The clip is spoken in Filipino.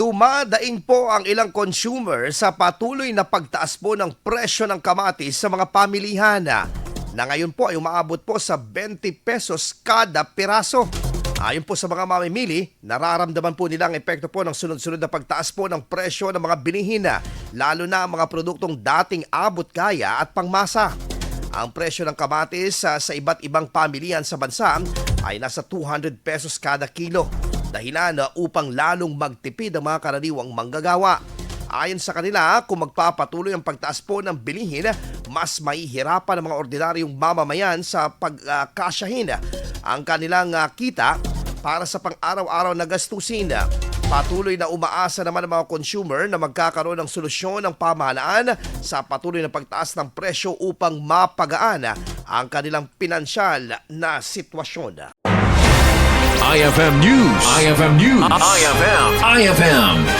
Dumadaing po ang ilang consumer sa patuloy na pagtaas po ng presyo ng kamatis sa mga pamilihan na ngayon po ay umaabot po sa 20 pesos kada piraso. Ayon po sa mga mamimili, nararamdaman po nila ang epekto po ng sunod-sunod na pagtaas po ng presyo ng mga bilihin, lalo na ang mga produktong dating abot kaya at pangmasa. Ang presyo ng kamatis sa iba't ibang pamilihan sa bansa ay nasa 200 pesos kada kilo. Dahilan upang lalong magtipid ang mga karaniwang manggagawa. Ayon sa kanila, kung magpapatuloy ang pagtaas po ng bilihin, mas mahihirapan ang mga ordinaryong mamamayan sa pagkasyahin ang kanilang kita para sa pang-araw-araw na gastusin. Patuloy na umaasa naman ang mga consumer na magkakaroon ng solusyon ng pamahalaan sa patuloy na pagtaas ng presyo upang mapagaan ang kanilang pinansyal na sitwasyon. IFM News. IFM News. IFM.